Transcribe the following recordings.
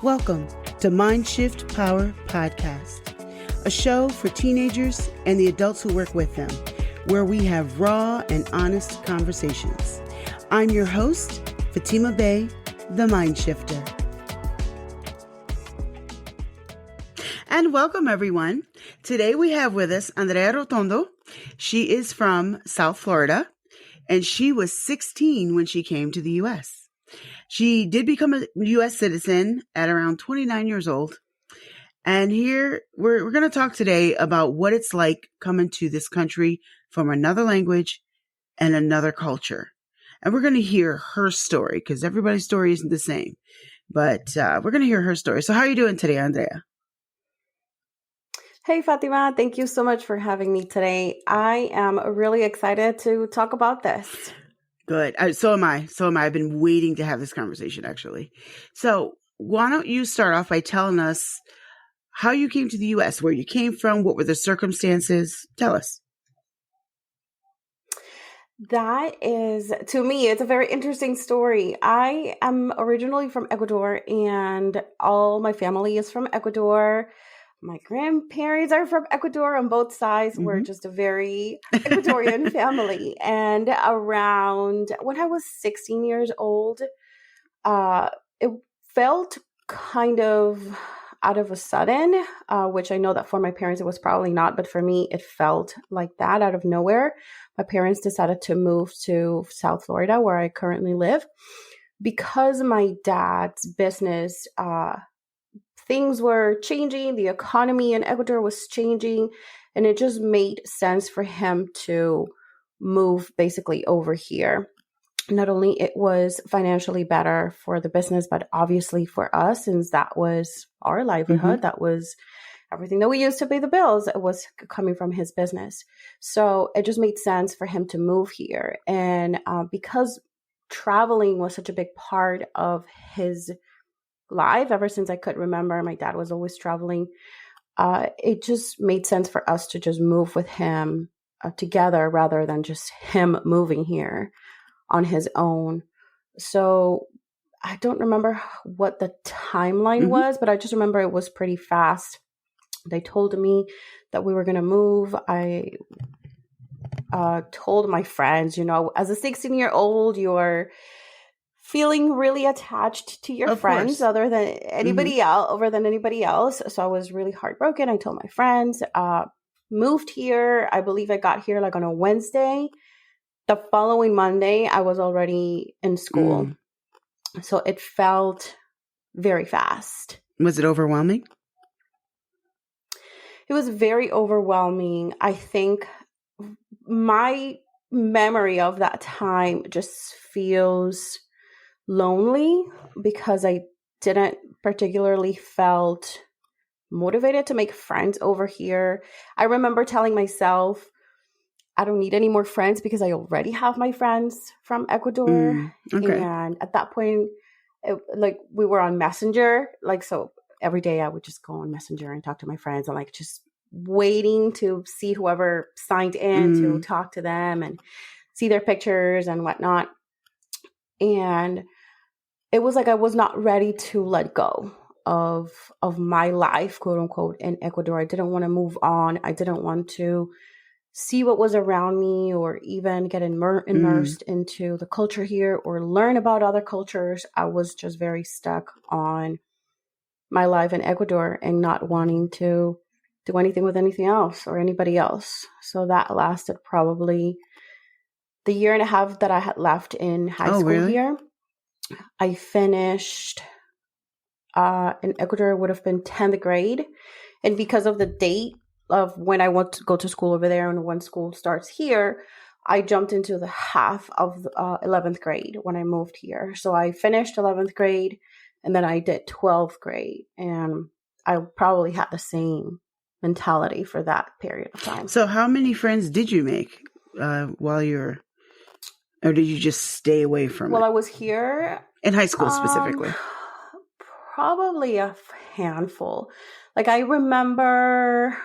Welcome to Mind Shift Power Podcast, a show for teenagers and the adults who work with them, where we have raw and honest conversations. I'm your host, Fatima Bey, the Mind Shifter. And welcome, everyone. Today we have with us Andrea Rotondo. She is from South Florida, and she was 16 when she came to the U.S. She did become a U.S. citizen at around 29 years old. And here we're going to talk today about what it's like coming to this country from another language and another culture. And we're going to hear her story because everybody's story isn't the same. But we're going to hear her story. So how are you doing today, Andrea? Hey, Fatima. Thank you so much for having me today. I am really excited to talk about this. Good. So am I. I've been waiting to have this conversation, actually. So why don't you start off by telling us how you came to the U.S., where you came from, what were the circumstances? Tell us. That is, to me, it's a very interesting story. I am originally from Ecuador, and all my family is from Ecuador. My grandparents are from Ecuador on both sides. Mm-hmm. We're just a very Ecuadorian family. And around when I was 16 years old, it felt kind of out of a sudden, which I know that for my parents, it was probably not. But for me, it felt like that out of nowhere. My parents decided to move to South Florida, where I currently live, because my dad's business, things were changing. The economy in Ecuador was changing, and it just made sense for him to move basically over here. Not only it was financially better for the business, but obviously for us, since that was our livelihood, mm-hmm. That was everything that we used to pay the bills. It was coming from his business. So it just made sense for him to move here. And because traveling was such a big part of his life, ever since I could remember, my dad was always traveling. It just made sense for us to just move with him together rather than just him moving here on his own. So I don't remember what the timeline mm-hmm. was, but I just remember it was pretty fast. They told me that we were going to move. I told my friends, as a 16-year-old, you're feeling really attached to your friends other than anybody mm-hmm. else, over than anybody else. So I was really heartbroken. I told my friends, moved here. I believe I got here like on a Wednesday. The following Monday, I was already in school. Mm. So it felt very fast. Was it overwhelming? It was very overwhelming. I think my memory of that time just feels lonely because I didn't particularly felt motivated to make friends over here. I remember telling myself, I don't need any more friends because I already have my friends from Ecuador. Okay. And at that point, we were on Messenger. So every day I would just go on Messenger and talk to my friends and just waiting to see whoever signed in to talk to them and see their pictures and whatnot. And it was like I was not ready to let go of my life, quote unquote, in Ecuador. I didn't want to move on. I didn't want to see what was around me or even get immersed into the culture here or learn about other cultures. I was just very stuck on my life in Ecuador and not wanting to do anything with anything else or anybody else. So that lasted probably the year and a half that I had left in high school really? Here. I finished in Ecuador, would have been 10th grade. And because of the date of when I want to go to school over there and when school starts here, I jumped into the half of 11th grade when I moved here. So I finished 11th grade and then I did 12th grade. And I probably had the same mentality for that period of time. So how many friends did you make while you're... Or did you just stay away from it? Well, I was here. In high school specifically? Probably a handful. I remember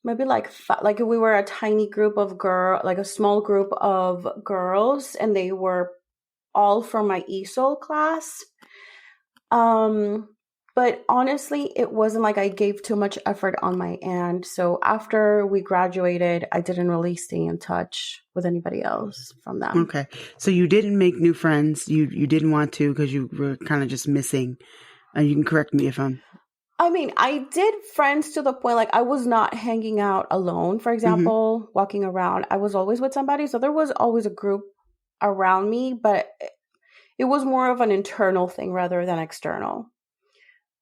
maybe we were a tiny group of a small group of girls, and they were all from my ESOL class. Um, but honestly, it wasn't like I gave too much effort on my end. So after we graduated, I didn't really stay in touch with anybody else from them. Okay. So you didn't make new friends. You didn't want to because you were kind of just missing. You can correct me if I'm. I mean, I did friends to the point like I was not hanging out alone, for example, walking around. I was always with somebody. So there was always a group around me, but it was more of an internal thing rather than external.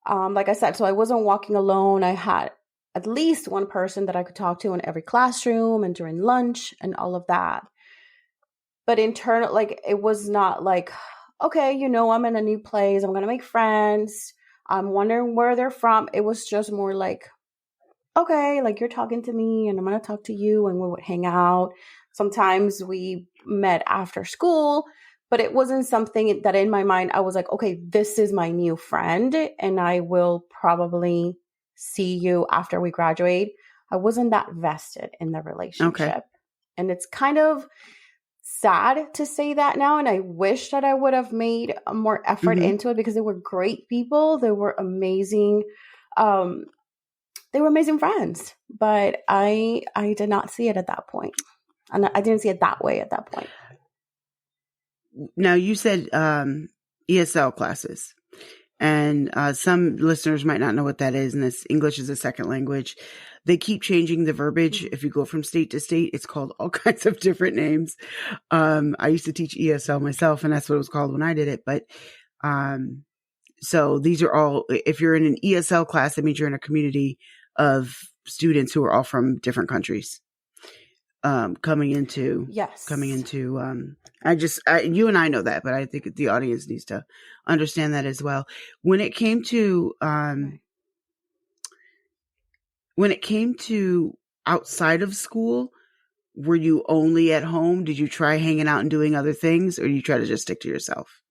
Like I said, so I wasn't walking alone. I had at least one person that I could talk to in every classroom and during lunch and all of that. But internal, like it was not like, okay, I'm in a new place. I'm going to make friends. I'm wondering where they're from. It was just more like, okay, like you're talking to me and I'm going to talk to you and we would hang out. Sometimes we met after school, but it wasn't something that in my mind, I was like, okay, this is my new friend and I will probably see you after we graduate. I wasn't that vested in the relationship. Okay. And it's kind of sad to say that now. And I wish that I would have made more effort into it because they were great people. They were amazing. They were amazing friends, but I did not see it at that point. And I didn't see it that way at that point. Now you said ESL classes, and some listeners might not know what that is, and it's English as a second language. They keep changing the verbiage. If you go from state to state, it's called all kinds of different names. I used to teach ESL myself, and that's what it was called when I did it. But so these are all, if you're in an ESL class, that means you're in a community of students who are all from different countries. Coming into, you and I know that, but I think the audience needs to understand that as well. When it came to outside of school, were you only at home? Did you try hanging out and doing other things, or you try to just stick to yourself?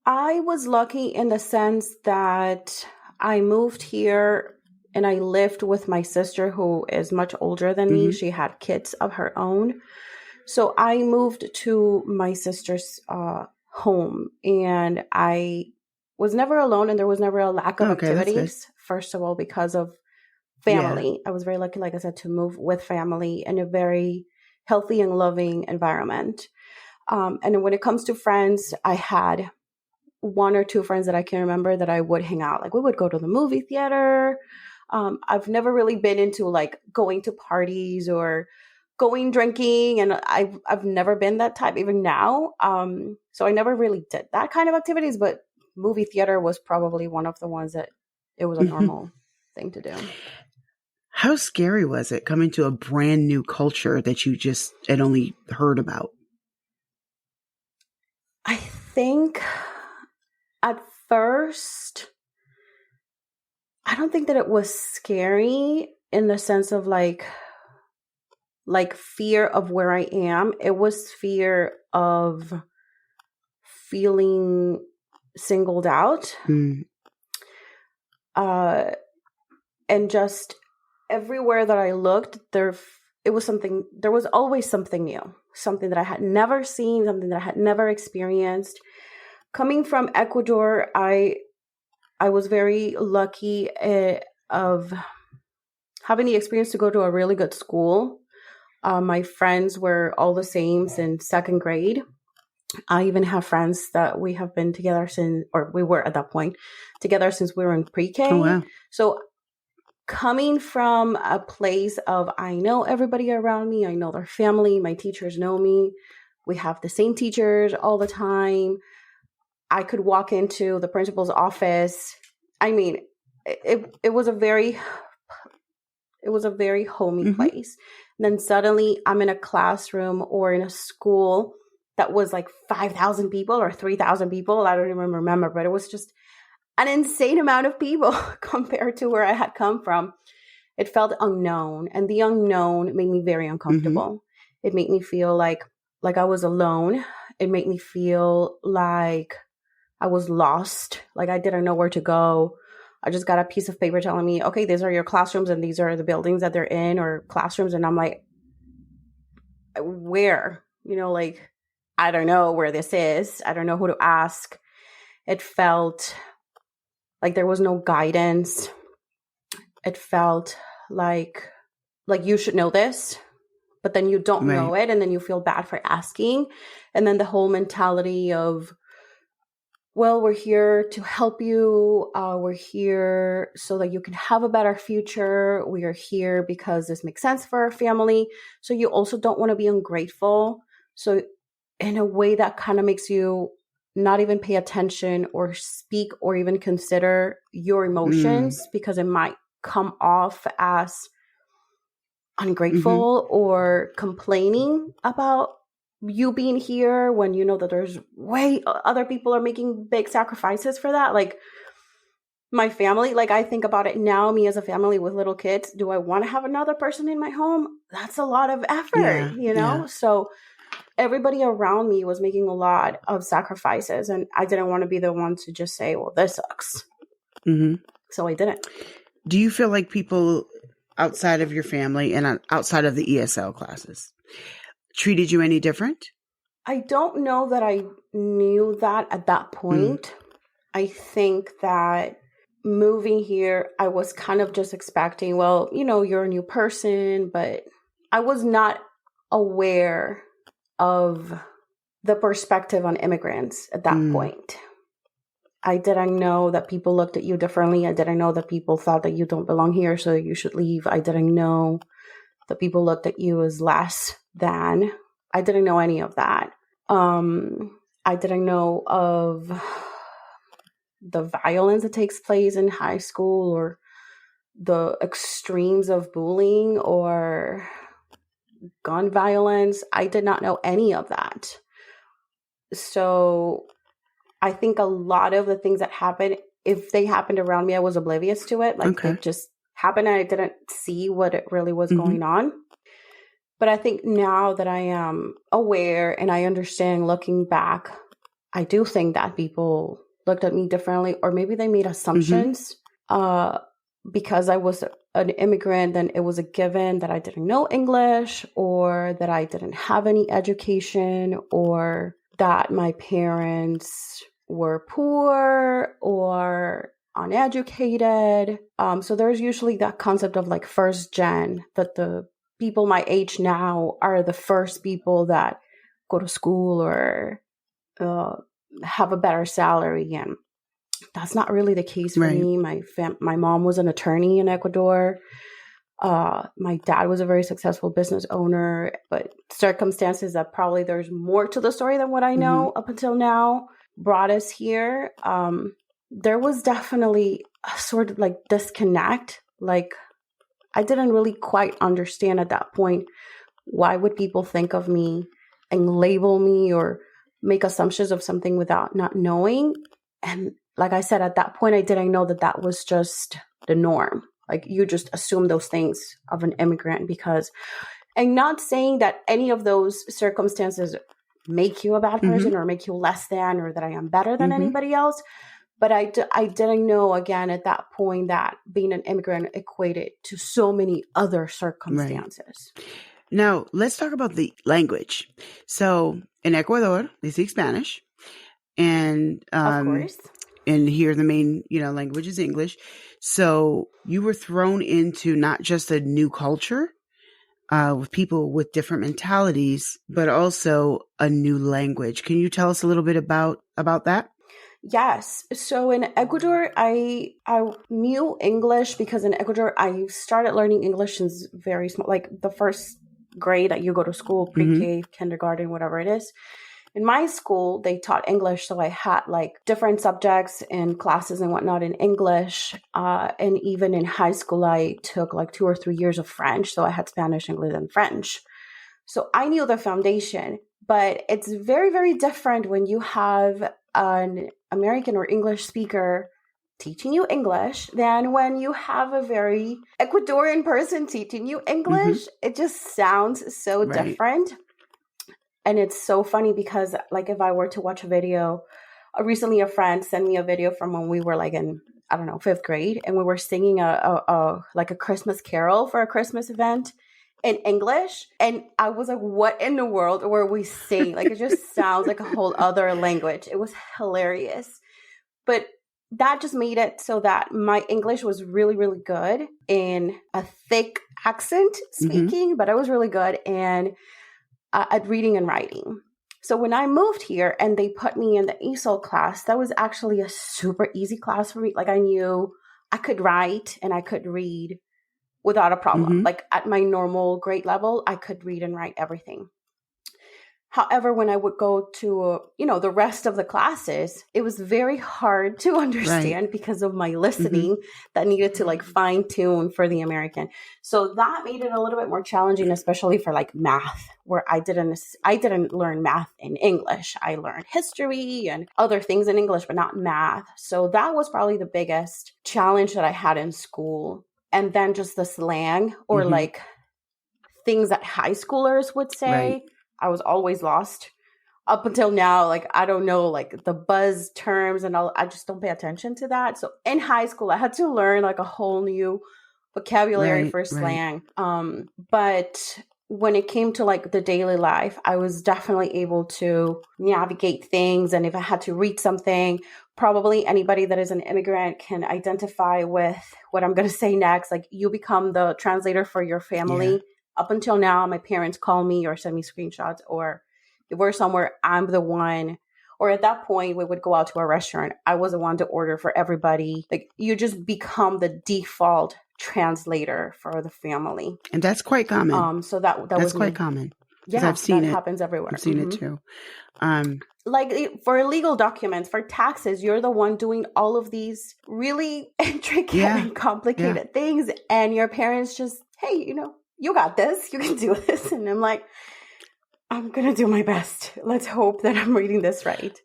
I was lucky in the sense that I moved here and I lived with my sister who is much older than me. She had kids of her own. So I moved to my sister's home and I was never alone and there was never a lack of activities. First of all, because of family. Yeah. I was very lucky, like I said, to move with family in a very healthy and loving environment. And when it comes to friends, I had one or two friends that I can remember that I would hang out. Like we would go to the movie theater. I've never really been into like going to parties or going drinking. And I've never been that type even now. So I never really did that kind of activities, but movie theater was probably one of the ones that it was a normal thing to do. How scary was it coming to a brand new culture that you just had only heard about? I think at first, I don't think that it was scary in the sense of like fear of where I am. It was fear of feeling singled out. And just everywhere that I looked, there was always something new, something that I had never seen, something that I had never experienced. Coming from Ecuador, I was very lucky of having the experience to go to a really good school. My friends were all the same since second grade. I even have friends that we have been together since, or we were at that point together since we were in pre-K. Oh, wow. So coming from a place of, I know everybody around me, I know their family, my teachers know me. We have the same teachers all the time. I could walk into the principal's office. I mean, it was a very homey place. And then suddenly I'm in a classroom or in a school that was like 5,000 people or 3,000 people. I don't even remember, but it was just an insane amount of people compared to where I had come from. It felt unknown, and the unknown made me very uncomfortable. It made me feel like I was alone. It made me feel like I was lost, like I didn't know where to go. I just got a piece of paper telling me, okay, these are your classrooms and these are the buildings that they're in or classrooms. And I'm like, where? Like, I don't know where this is. I don't know who to ask. It felt like there was no guidance. It felt like you should know this, but then you don't know it, and then you feel bad for asking. And then the whole mentality of, well, we're here to help you. We're here so that you can have a better future. We are here because this makes sense for our family. So you also don't want to be ungrateful. So in a way that kind of makes you not even pay attention or speak or even consider your emotions, because it might come off as ungrateful or complaining about you being here when you know that there's other people are making big sacrifices for that. Like my family, like I think about it now, me as a family with little kids, do I want to have another person in my home? That's a lot of effort, you know? Yeah. So everybody around me was making a lot of sacrifices, and I didn't want to be the one to just say, well, this sucks. So I didn't. Do you feel like people outside of your family and outside of the ESL classes treated you any different? I don't know that I knew that at that point. I think that moving here, I was kind of just expecting, well, you know, you're a new person, but I was not aware of the perspective on immigrants at that point. I didn't know that people looked at you differently. I didn't know that people thought that you don't belong here, so you should leave. I didn't know that people looked at you as less than. I didn't know any of that. I didn't know of the violence that takes place in high school, or the extremes of bullying or gun violence. I did not know any of that. So I think a lot of the things that happened, if they happened around me, I was oblivious to it. Like it just happened and I didn't see what it really was going on. But I think now that I am aware and I understand, looking back, I do think that people looked at me differently, or maybe they made assumptions because I was an immigrant. Then it was a given that I didn't know English, or that I didn't have any education, or that my parents were poor or uneducated. So there's usually that concept of like first gen, that the people my age now are the first people that go to school or have a better salary. And that's not really the case for me. My mom was an attorney in Ecuador. My dad was a very successful business owner, but circumstances that probably there's more to the story than what I know up until now brought us here. There was definitely a sort of like disconnect. Like I didn't really quite understand at that point, why would people think of me and label me or make assumptions of something without not knowing. And like I said, at that point, I didn't know that that was just the norm. Like you just assume those things of an immigrant because, and not saying that any of those circumstances make you a bad person or make you less than, or that I am better than anybody else. But I didn't know, again, at that point, that being an immigrant equated to so many other circumstances. Right. Now, let's talk about the language. So in Ecuador, they speak Spanish. And of course. And here the main, language is English. So you were thrown into not just a new culture with people with different mentalities, but also a new language. Can you tell us a little bit about that? Yes. So in Ecuador, I knew English because in Ecuador, I started learning English since very small, like the first grade that you go to school, pre-K, kindergarten, whatever it is. In my school, they taught English. So I had like different subjects and classes and whatnot in English. And even in high school, I took like 2 or 3 years of French. So I had Spanish, English, and French. So I knew the foundation, but it's very, very different when you have an American or English speaker teaching you English than when you have a very Ecuadorian person teaching you English. It just sounds so different. And it's so funny because like if I were to watch a video, recently a friend sent me a video from when we were like in, I don't know, 5th grade, and we were singing a Christmas carol for a Christmas event in English. And I was like, what in the world were we saying? Like, it just sounds like a whole other language. It was hilarious. But that just made it so that my English was really, really good in a thick accent speaking, but I was really good at reading and writing. So when I moved here and they put me in the ESOL class, that was actually a super easy class for me. Like I knew I could write and I could read without a problem. Like at my normal grade level, I could read and write everything. However, when I would go to, the rest of the classes, it was very hard to understand because of my listening that needed to like fine tune for the American. So that made it a little bit more challenging, especially for like math, where I didn't learn math in English. I learned history and other things in English, but not math. So that was probably the biggest challenge that I had in school. And then just the slang or like things that high schoolers would say. Right. I was always lost up until now. Like, I don't know, like the buzz terms and all. I just don't pay attention to that. So in high school, I had to learn like a whole new vocabulary for slang. But when it came to like the daily life, I was definitely able to navigate things. And if I had to read something, probably anybody that is an immigrant can identify with what I'm going to say next. Like you become the translator for your family. Yeah. Up until now, my parents call me or send me screenshots, or if we're somewhere, I'm the one. Or at that point, we would go out to a restaurant. I was the one to order for everybody. Like you just become the default translator for the family, and that's quite common. So that's was quite common. Yeah, I've seen that it. Happens everywhere. I've seen it too. Like for legal documents, for taxes, you're the one doing all of these really intricate and complicated things, and your parents just, hey, you got this, you can do this. And I'm like, I'm going to do my best. Let's hope that I'm reading this right.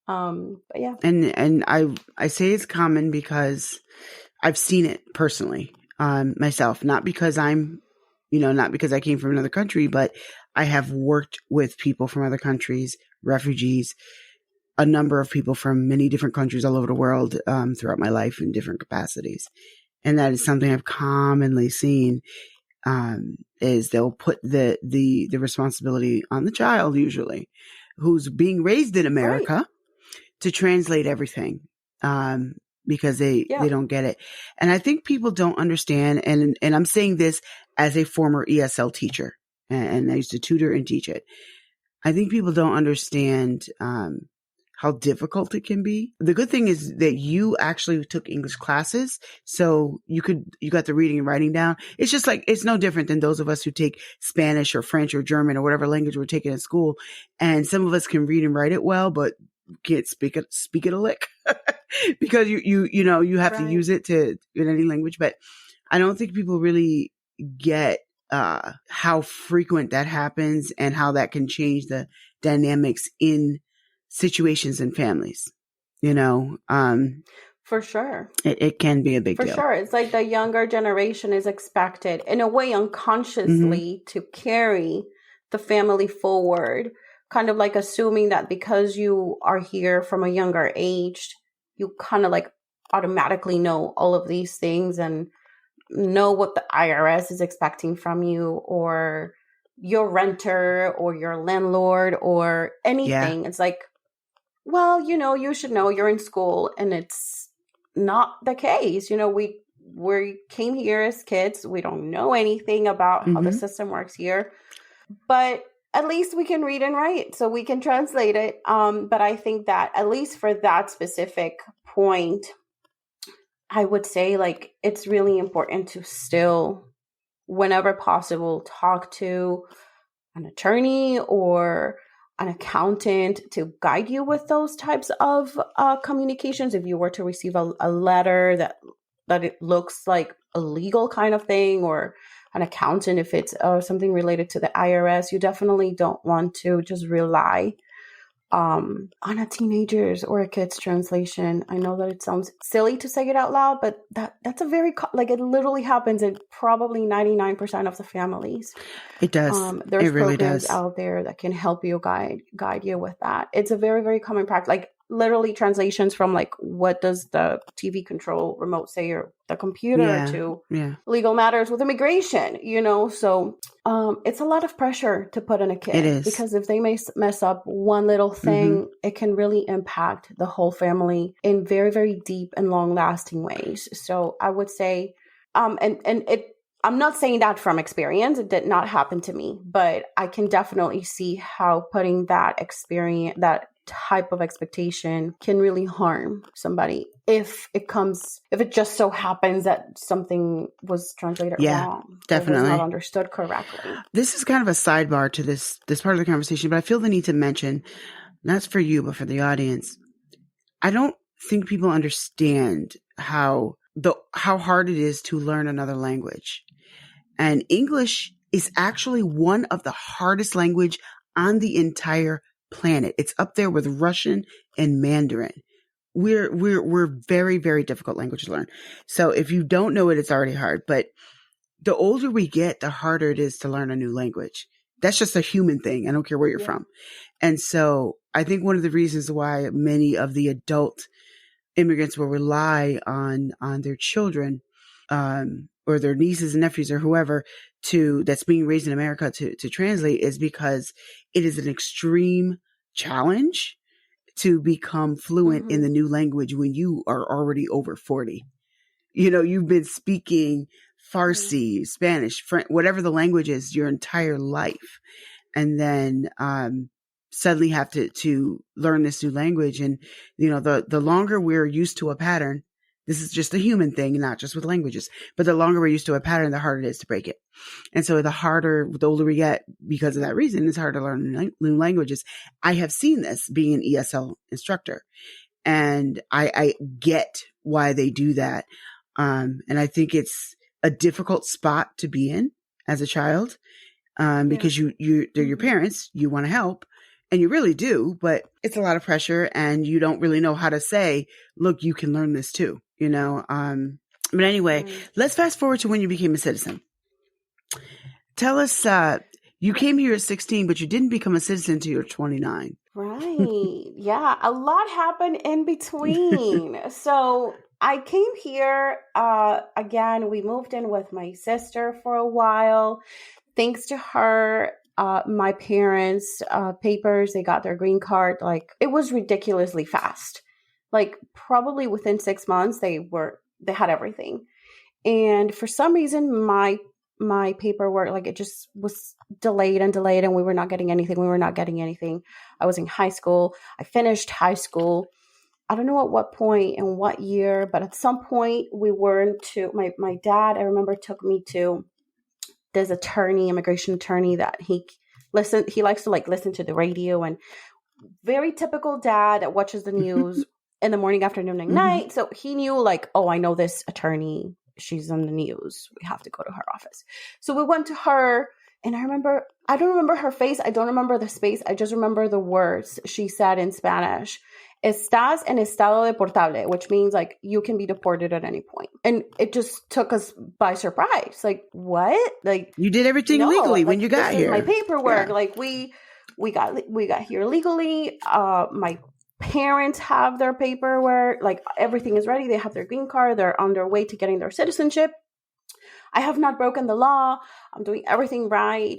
But yeah. And I say it's common because I've seen it personally, myself, not because not because I came from another country, but I have worked with people from other countries, refugees, a number of people from many different countries all over the world, throughout my life in different capacities. And that is something I've commonly seen. Is they'll put the responsibility on the child, usually, who's being raised in America, to translate everything, because they don't get it. And I think people don't understand, and I'm saying this as a former ESL teacher, and I used to tutor and teach it. I think people don't understand how difficult it can be. The good thing is that you actually took English classes, so you got the reading and writing down. It's just like, it's no different than those of us who take Spanish or French or German or whatever language we're taking in school. And some of us can read and write it well, but can't speak it a lick because you have to use it in any language. But I don't think people really get how frequent that happens and how that can change the dynamics in situations and families, for sure. It can be a big deal. For sure. It's like the younger generation is expected in a way unconsciously to carry the family forward, kind of like assuming that because you are here from a younger age, you kind of like automatically know all of these things and know what the IRS is expecting from you, or your renter or your landlord or anything. Yeah. It's like, well, you should know, you're in school, and it's not the case. We came here as kids. We don't know anything about how the system works here, but at least we can read and write, so we can translate it. But I think that at least for that specific point, I would say like it's really important to still, whenever possible, talk to an attorney or an accountant to guide you with those types of communications. If you were to receive a letter that it looks like a legal kind of thing, or an accountant, if it's something related to the IRS, you definitely don't want to just rely on a teenager's or a kid's translation. I know that it sounds silly to say it out loud, but that's a very, it literally happens in probably 99% of the families. It does. There's it really programs does. out there that can help you guide you with that. It's a very, very common practice. Like literally translations from like, what does the TV control remote say, or the computer, to legal matters with immigration, So it's a lot of pressure to put on a kid. It is. Because if they mess up one little thing, it can really impact the whole family in very, very deep and long lasting ways. So I would say, I'm not saying that from experience. It did not happen to me, but I can definitely see how putting that experience, that type of expectation, can really harm somebody if it just so happens that something was translated wrong. Definitely. It was not understood correctly. This is kind of a sidebar to this part of the conversation, but I feel the need to mention, not for you, but for the audience. I don't think people understand how hard it is to learn another language. And English is actually one of the hardest language on the entire planet. It's up there with Russian and Mandarin. We're very, very difficult language to learn. So if you don't know it, it's already hard. But the older we get, the harder it is to learn a new language. That's just a human thing. I don't care where you're from. And so I think one of the reasons why many of the adult immigrants will rely on their children, or their nieces and nephews or whoever that's being raised in America to translate, is because it is an extreme challenge to become fluent in the new language when you are already over 40. You've been speaking Farsi, Spanish, French, whatever the language is, your entire life. And then, suddenly have to learn this new language. And, the longer we're used to a pattern, this is just a human thing, not just with languages, but the longer we're used to a pattern, the harder it is to break it. And so the older we get, because of that reason, it's harder to learn new languages. I have seen this being an ESL instructor, and I get why they do that. And I think it's a difficult spot to be in as a child, because they're your parents, you want to help. And you really do, but it's a lot of pressure, and you don't really know how to say, look, you can learn this too, But anyway, let's fast forward to when you became a citizen. Tell us, you came here at 16, but you didn't become a citizen until you were 29. Right. Yeah. A lot happened in between. So I came here, again, we moved in with my sister for a while. Thanks to her, my parents' papers, they got their green card. Like, it was ridiculously fast. Like, probably within 6 months, they had everything. And for some reason, my paperwork, like, it just was delayed, and we were not getting anything. I was in high school. I finished high school. I don't know at what point and what year, but at some point we weren't to, my dad, I remember, took me to this immigration attorney that he likes to listen to the radio, and very typical dad that watches the news in the morning, afternoon, and night. So he knew, like, oh, I know this attorney. She's on the news. We have to go to her office. So we went to her, and I don't remember her face. I don't remember the space. I just remember the words she said in Spanish. Estás en estado deportable, which means, like, you can be deported at any point. And it just took us by surprise. Like, what? Like, you did everything legally when you got this here. Is my paperwork. Yeah. Like, we got here legally. My parents have their paperwork. Like, everything is ready. They have their green card. They're on their way to getting their citizenship. I have not broken the law. I'm doing everything right.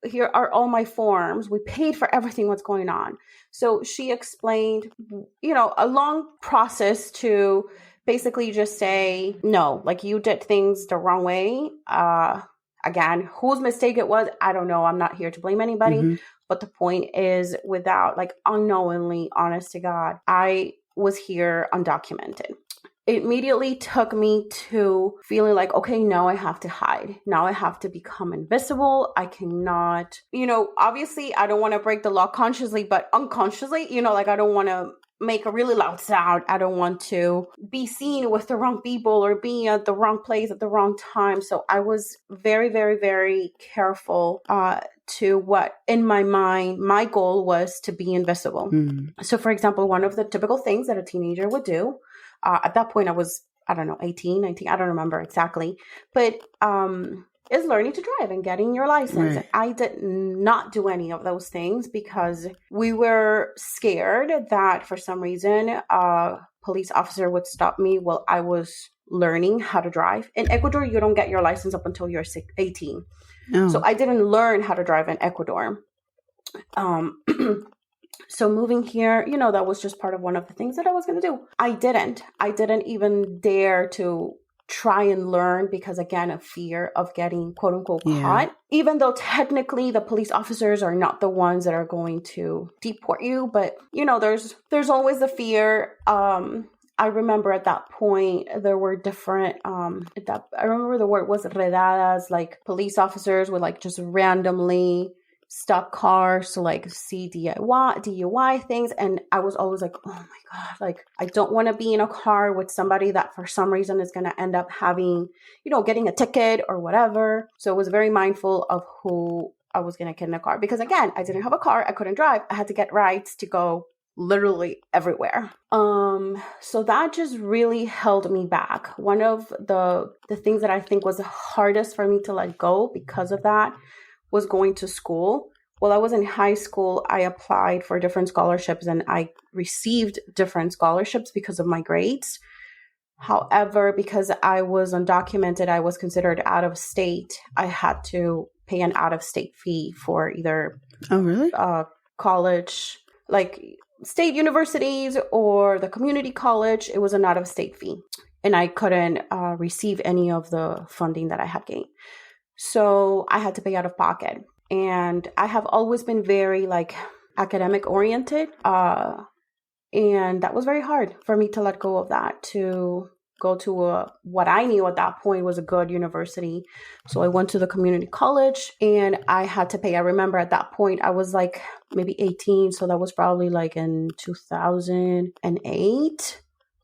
Here are all my forms. We paid for everything. What's going on? So she explained, a long process to basically just say, no, like, you did things the wrong way. Again, whose mistake it was, I don't know. I'm not here to blame anybody. But the point is, without, like, unknowingly, honest to God, I was here undocumented. It immediately took me to feeling like, okay, now I have to hide. Now I have to become invisible. I cannot, obviously I don't want to break the law consciously, but unconsciously, like, I don't want to make a really loud sound. I don't want to be seen with the wrong people or being at the wrong place at the wrong time. So I was very, very, very careful to what, in my mind, my goal was to be invisible. So, for example, one of the typical things that a teenager would do, at that point I was, I don't know, 18, 19, I don't remember exactly. But is learning to drive and getting your license. Right. I did not do any of those things because we were scared that for some reason a police officer would stop me while I was learning how to drive. In Ecuador, you don't get your license up until you're 18. Oh. So I didn't learn how to drive in Ecuador. So moving here, that was just part of one of the things that I was going to do. I didn't even dare to try and learn because, again, of fear of getting quote unquote caught, even though technically the police officers are not the ones that are going to deport you. But, there's always the fear. I remember at that point, there were different, I remember the word was redadas, like police officers would like just randomly stop cars to like see DUI things. And I was always like, oh my God, like I don't want to be in a car with somebody that for some reason is going to end up having, getting a ticket or whatever. So I was very mindful of who I was going to get in a car because, again, I didn't have a car. I couldn't drive. I had to get rides to go literally everywhere. So that just really held me back. One of the things that I think was the hardest for me to let go because of that was going to school. While I was in high school, I applied for different scholarships and I received different scholarships because of my grades. However, because I was undocumented, I was considered out of state. I had to pay an out of state fee for either college, like state universities or the community college. It was an out of state fee and I couldn't receive any of the funding that I had gained. So I had to pay out of pocket. And I have always been very like academic oriented. And that was very hard for me to let go of that, to go to what I knew at that point was a good university. So I went to the community college and I had to pay. I remember at that point, I was like maybe 18. So that was probably like in 2008.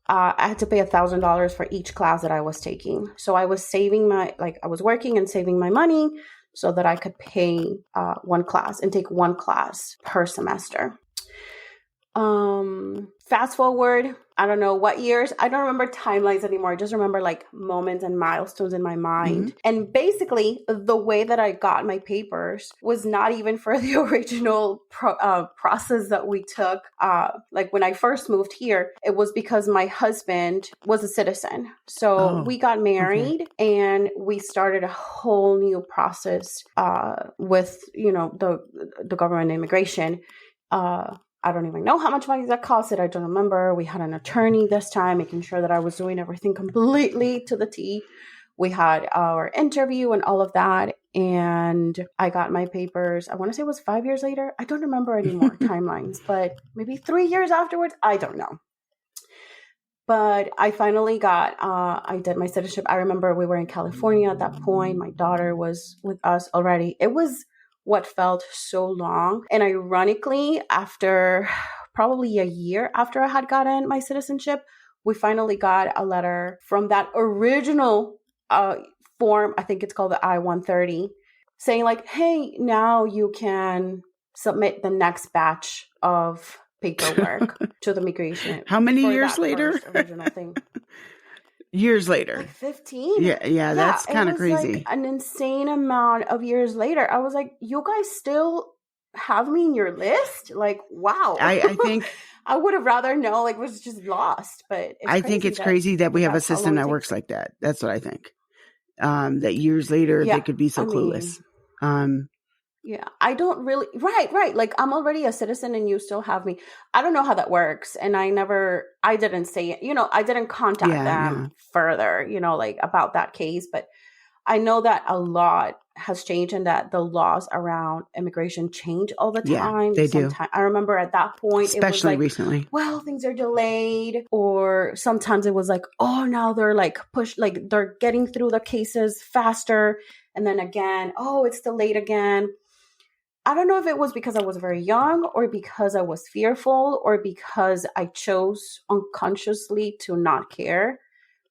I had to pay $1,000 for each class that I was taking. So I was saving I was working and saving my money so that I could pay one class and take one class per semester. Fast forward, I don't know what years. I don't remember timelines anymore. I just remember like moments and milestones in my mind. Mm-hmm. And basically the way that I got my papers was not even for the original process that we took. Like when I first moved here, it was because my husband was a citizen. So we got married and we started a whole new process with, the government immigration. I don't even know how much money that costed. I don't remember. We had an attorney this time, making sure that I was doing everything completely to the T. We had our interview and all of that. And I got my papers. I want to say it was 5 years later. I don't remember anymore timelines, but maybe 3 years afterwards. I don't know. But I finally I did my citizenship. I remember we were in California at that point. My daughter was with us already. It was what felt so long. And ironically, after probably a year after I had gotten my citizenship, we finally got a letter from that original form. I think it's called the I-130, saying like, hey, now you can submit the next batch of paperwork to the immigration. How many years later? Original thing. Years later. Like 15. Yeah, that's kind of crazy. Like an insane amount of years later. I was like, you guys still have me in your list? Like, wow. I think I would have rather known, like, was just lost. But I think it's crazy that we have a system that works like that. That's what I think. That years later they could be so clueless. Yeah, I don't really, right. Like I'm already a citizen and you still have me. I don't know how that works. And I didn't say it, I didn't contact them further, like about that case. But I know that a lot has changed and that the laws around immigration change all the time. Yeah, they do. I remember at that point, especially it was like, recently. Well, things are delayed, or sometimes it was like, oh, now they're like they're getting through the cases faster. And then again, oh, it's delayed again. I don't know if it was because I was very young or because I was fearful or because I chose unconsciously to not care.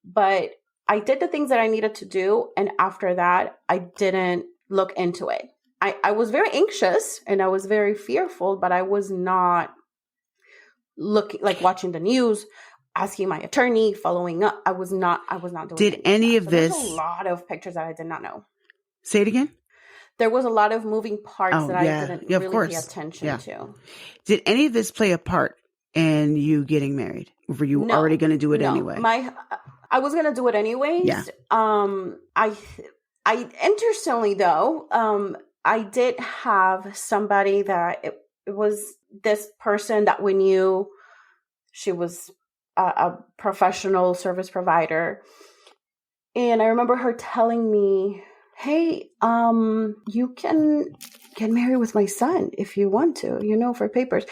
But I did the things that I needed to do. And after that, I didn't look into it. I was very anxious and I was very fearful, but I was not watching the news, asking my attorney, following up. I was not doing Did any of this? There's a lot of pictures that I did not know. Say it again. There was a lot of moving parts that I didn't of really course. pay attention to. Did any of this play a part in you getting married? Or were you already going to do it anyway? I was going to do it anyways. Yeah. I interestingly though, I did have somebody that it was this person that we knew. She was a professional service provider. And I remember her telling me, hey, you can get married with my son if you want to, for papers.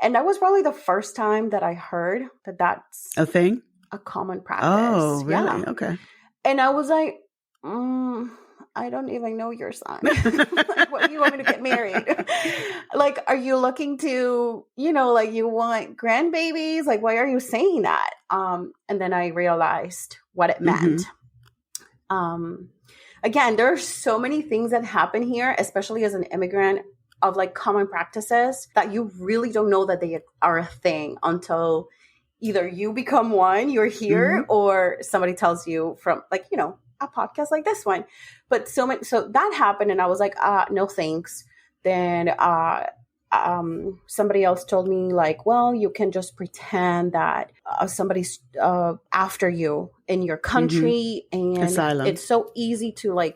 And that was probably the first time that I heard that that's a thing, a common practice. Oh, really? Yeah. Okay. And I was like, I don't even know your son. What do you want me to get married? Like, are you looking to, like you want grandbabies? Like, why are you saying that? And then I realized what it meant. Again, there are so many things that happen here, especially as an immigrant, of like common practices that you really don't know that they are a thing until either you become one, you're here, or somebody tells you from like, a podcast like this one. But so that happened and I was like, no thanks. Then somebody else told me like, well, you can just pretend that somebody's after you in your country and asylum. It's so easy to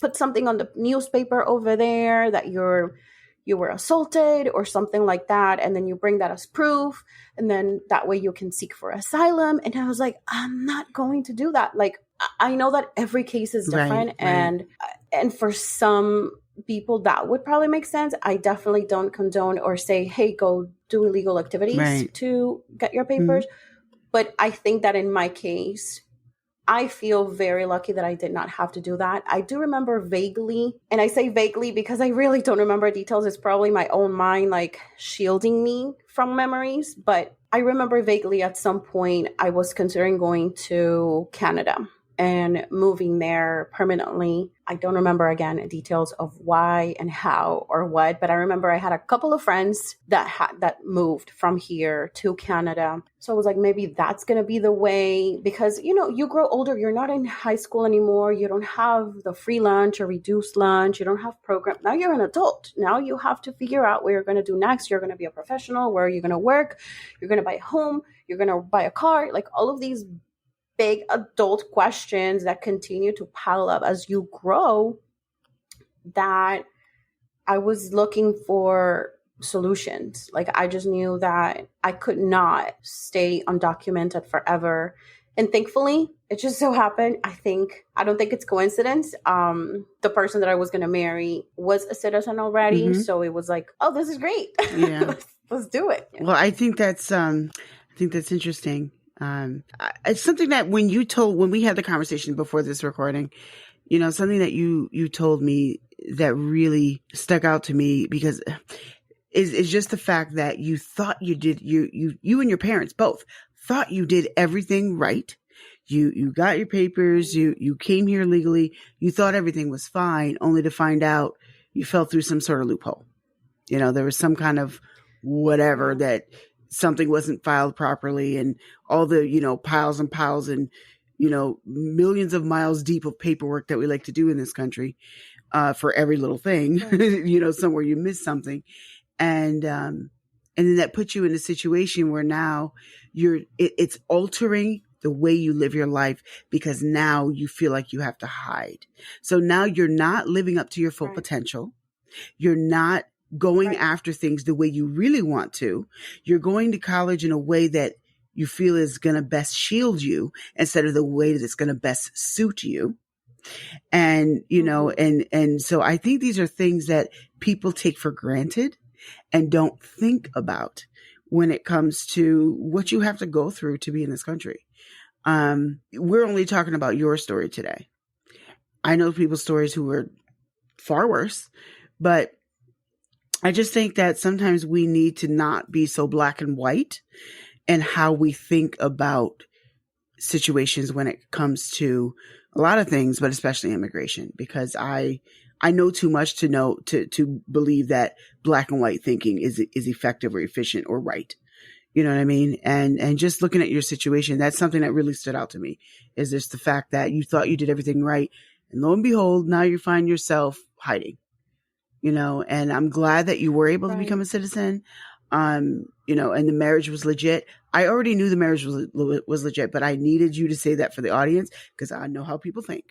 put something on the newspaper over there that you were assaulted or something like that. And then you bring that as proof. And then that way you can seek for asylum. And I was like, I'm not going to do that. Like, I know that every case is different. Right. And for some people that would probably make sense. I definitely don't condone or say, hey, go do illegal activities to get your papers. But I think that in my case, I feel very lucky that I did not have to do that. I do remember vaguely, and I say vaguely because I really don't remember details. It's probably my own mind like shielding me from memories. But I remember vaguely at some point I was considering going to Canada and moving there permanently. I don't remember, again, details of why and how or what, but I remember I had a couple of friends that moved from here to Canada. So I was like, maybe that's going to be the way because, you grow older. You're not in high school anymore. You don't have the free lunch or reduced lunch. You don't have program. Now you're an adult. Now you have to figure out what you're going to do next. You're going to be a professional. Where are you going to work? You're going to buy a home. You're going to buy a car. Like all of these big adult questions that continue to pile up as you grow, that I was looking for solutions. Like I just knew that I could not stay undocumented forever. And thankfully, it just so happened, I don't think it's coincidence. The person that I was going to marry was a citizen already. So it was like, oh, this is great. Yeah. let's do it. Well, I think that's interesting. It's something that when we had the conversation before this recording, something that you told me that really stuck out to me because is just the fact that you thought you did, you and your parents both thought you did everything right. You got your papers, you came here legally, you thought everything was fine, only to find out you fell through some sort of loophole. There was some kind of whatever that something wasn't filed properly and all the, piles and piles and, millions of miles deep of paperwork that we like to do in this country, for every little thing, somewhere you miss something. And then that puts you in a situation where now it's altering the way you live your life because now you feel like you have to hide. So now you're not living up to your full potential. You're not going after things the way you really want to. You're going to college in a way that you feel is going to best shield you instead of the way that it's going to best suit you. And, and so I think these are things that people take for granted and don't think about when it comes to what you have to go through to be in this country. We're only talking about your story today. I know people's stories who are far worse, but I just think that sometimes we need to not be so black and white in how we think about situations when it comes to a lot of things, but especially immigration, because I know too much to believe that black and white thinking is effective or efficient or right. You know what I mean? And just looking at your situation, that's something that really stood out to me is just the fact that you thought you did everything right. And lo and behold, now you find yourself hiding, and I'm glad that you were able to become a citizen. And the marriage was legit. I already knew the marriage was legit, but I needed you to say that for the audience because I know how people think.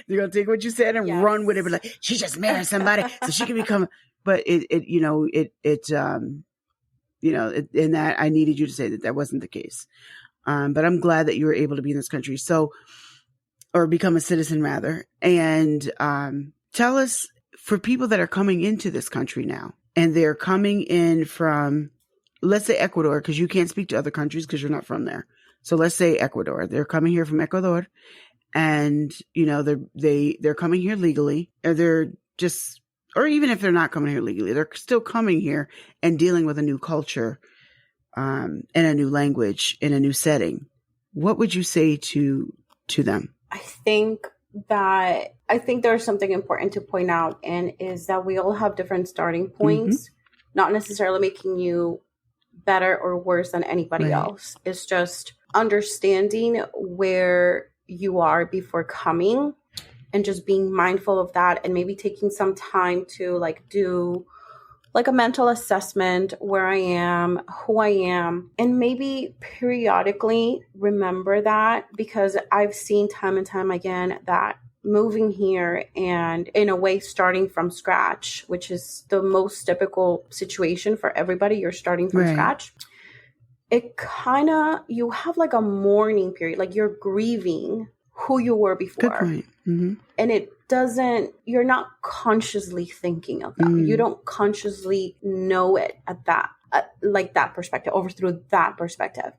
They're going to take what you said and run with it. But like, she just married somebody so she can become, but in that I needed you to say that wasn't the case. But I'm glad that you were able to be in this country. Or become a citizen rather. And, tell us, for people that are coming into this country now, and they're coming in from, let's say Ecuador, because you can't speak to other countries because you're not from there. So let's say Ecuador. They're coming here from Ecuador, and they're coming here legally, or even if they're not coming here legally, they're still coming here and dealing with a new culture, and a new language in a new setting. What would you say to them? I think there's something important to point out, and is that we all have different starting points, not necessarily making you better or worse than anybody else. It's just understanding where you are before coming and just being mindful of that, and maybe taking some time to do a mental assessment, where I am, who I am, and maybe periodically remember that, because I've seen time and time again that moving here and in a way starting from scratch, which is the most typical situation for everybody, you're starting from scratch. It you have a mourning period, you're grieving who you were before. Good point. Mm-hmm. And you're not consciously thinking of that. You don't consciously know it at that, that perspective, over through that perspective.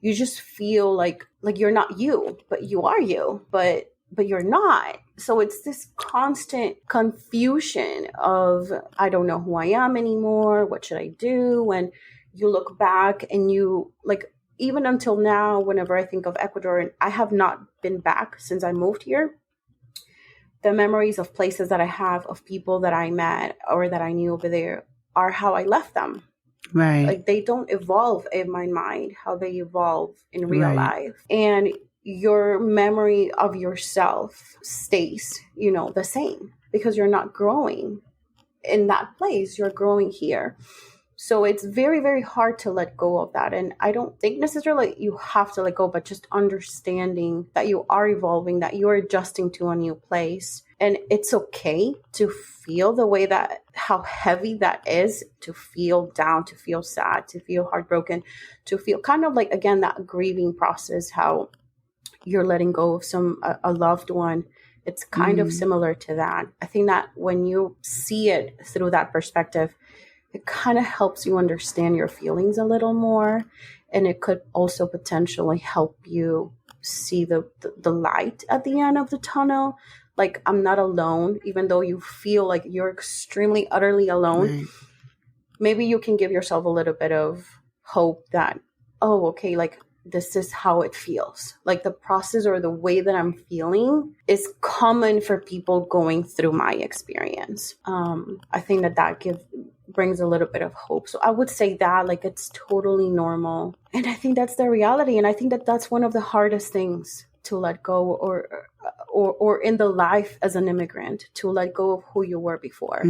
You just feel like you're not you, but you are you, but you're not. So it's this constant confusion of, I don't know who I am anymore. What should I do? And you look back and you even until now, whenever I think of Ecuador, and I have not been back since I moved here, the memories of places that I have, of people that I met or that I knew over there, are how I left them. Right. They don't evolve in my mind how they evolve in real life. And your memory of yourself stays, the same, because you're not growing in that place. You're growing here. So it's very, very hard to let go of that. And I don't think necessarily you have to let go, but just understanding that you are evolving, that you're adjusting to a new place. And it's okay to feel the way how heavy that is, to feel down, to feel sad, to feel heartbroken, to feel again, that grieving process, how you're letting go of a loved one. It's kind of similar to that. I think that when you see it through that perspective, it kind of helps you understand your feelings a little more. And it could also potentially help you see the light at the end of the tunnel. I'm not alone, even though you feel like you're extremely, utterly alone. Right. Maybe you can give yourself a little bit of hope that, oh, okay, this is how it feels. The process or the way that I'm feeling is common for people going through my experience. I think that brings a little bit of hope. So I would say that it's totally normal. And I think that's the reality. And I think that that's one of the hardest things to let go, or in the life as an immigrant, to let go of who you were before.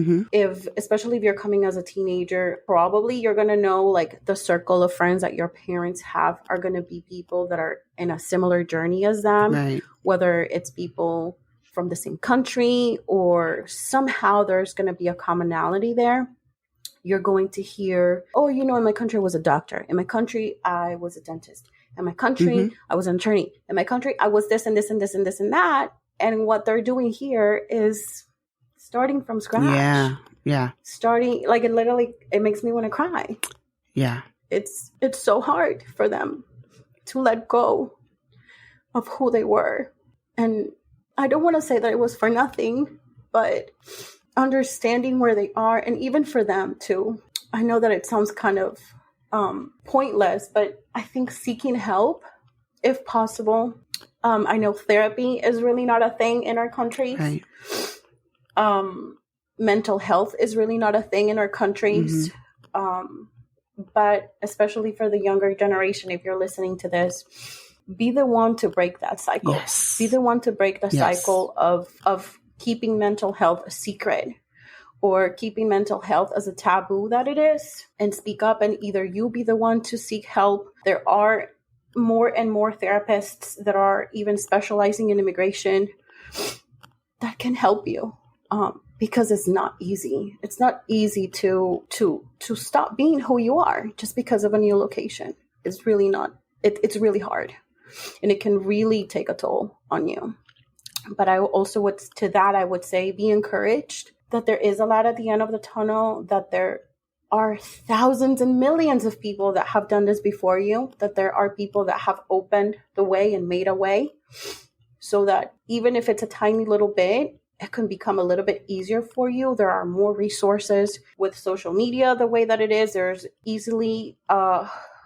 Especially if you're coming as a teenager, probably you're going to know the circle of friends that your parents have are going to be people that are in a similar journey as them, whether it's people from the same country, or somehow there's going to be a commonality there. You're going to hear, oh, in my country I was a doctor. In my country, I was a dentist. In my country, I was an attorney. In my country, I was this and this and this and this and that. And what they're doing here is starting from scratch. Yeah. Starting, it literally, it makes me want to cry. Yeah. It's so hard for them to let go of who they were. And I don't want to say that it was for nothing, but understanding where they are, and even for them too. I know that it sounds kind of pointless, but I think seeking help, if possible. I know therapy is really not a thing in our countries. Right. Mental health is really not a thing in our countries. But especially for the younger generation, if you're listening to this, be the one to break that cycle. Yes. Be the one to break the cycle of keeping mental health a secret, or keeping mental health as a taboo that it is, and speak up, and either you be the one to seek help. There are more and more therapists that are even specializing in immigration that can help you, because it's not easy. It's not easy to stop being who you are just because of a new location. It's really not. It's really hard, and it can really take a toll on you. But I would say be encouraged that there is a light at the end of the tunnel, that there are thousands and millions of people that have done this before you, that there are people that have opened the way and made a way, so that even if it's a tiny little bit, it can become a little bit easier for you. There are more resources with social media the way that it is. There's easily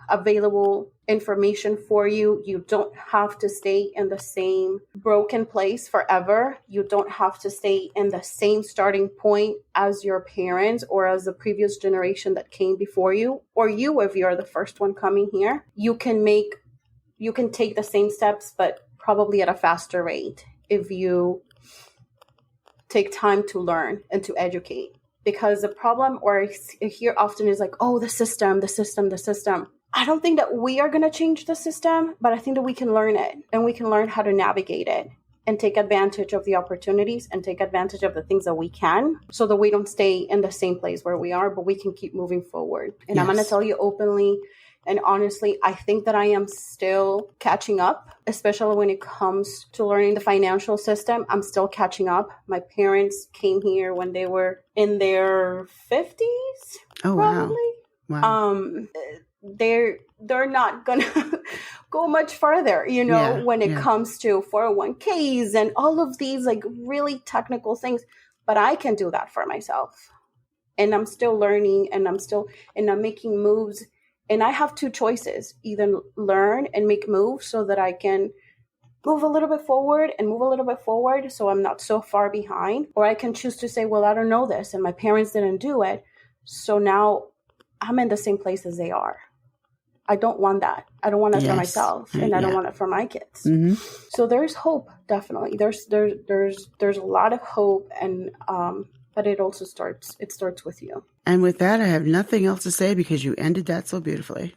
available information for you. You don't have to stay in the same broken place forever. You don't have to stay in the same starting point as your parents or as the previous generation that came before you, or you if you're the first one coming here. You can take the same steps, but probably at a faster rate if you take time to learn and to educate. Because the problem, or I hear often, is like, oh, the system. I don't think that we are going to change the system, but I think that we can learn it, and we can learn how to navigate it and take advantage of the opportunities and take advantage of the things that we can, so that we don't stay in the same place where we are, but we can keep moving forward. And yes. I'm going to tell you openly and honestly, I think that I am still catching up, especially when it comes to learning the financial system. I'm still catching up. My parents came here when they were in their 50s. Oh, probably. Wow. They're not gonna go much further, when it comes to 401ks and all of these like really technical things. But I can do that for myself, and I'm still learning, and I'm making moves. And I have two choices: either learn and make moves so that I can move a little bit forward and move a little bit forward, so I'm not so far behind, or I can choose to say, well, I don't know this, and my parents didn't do it, so now I'm in the same place as they are. I don't want that. I don't want it for myself, and I don't want it for my kids. Mm-hmm. So there's hope, definitely. There's a lot of hope, and but it also starts with you. And with that, I have nothing else to say because you ended that so beautifully.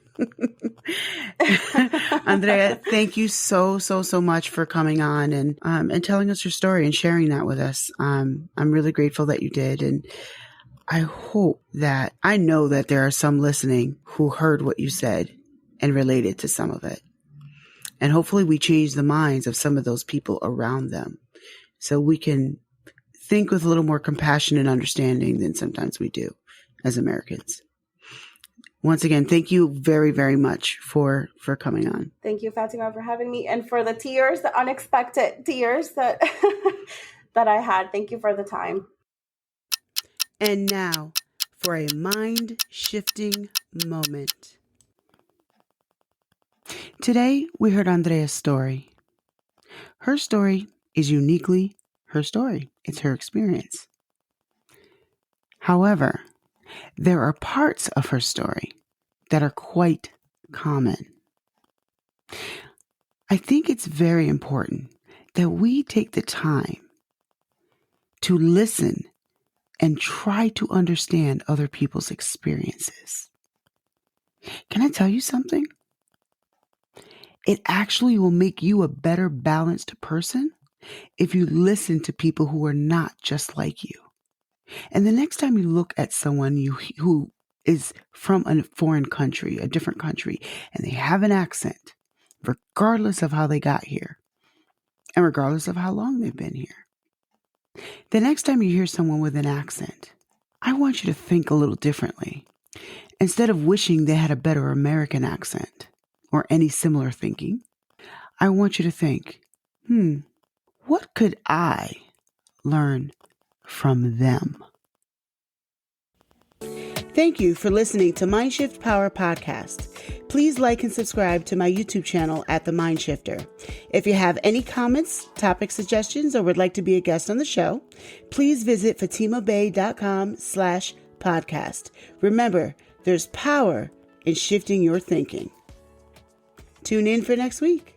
Andrea, thank you so much for coming on and telling us your story and sharing that with us. I'm really grateful that you did, and I know that there are some listening who heard what you said and related to some of it. And hopefully we change the minds of some of those people around them so we can think with a little more compassion and understanding than sometimes we do as Americans. Once again, thank you very, very much for coming on. Thank you, Fatima, for having me, and for the tears, the unexpected tears that that I had. Thank you for the time. And now for a mind-shifting moment. Today, we heard Andrea's story. Her story is uniquely her story. It's her experience. However, there are parts of her story that are quite common. I think it's very important that we take the time to listen and try to understand other people's experiences. Can I tell you something? It actually will make you a better balanced person if you listen to people who are not just like you. And the next time you look at someone who is from a foreign country, a different country, and they have an accent, regardless of how they got here, and regardless of how long they've been here, the next time you hear someone with an accent, I want you to think a little differently. Instead of wishing they had a better American accent or any similar thinking, I want you to think, what could I learn from them? Thank you for listening to Mindshift Power Podcast. Please like and subscribe to my YouTube channel at The Mindshifter. If you have any comments, topic suggestions, or would like to be a guest on the show, please visit fatimabay.com/podcast. Remember, there's power in shifting your thinking. Tune in for next week.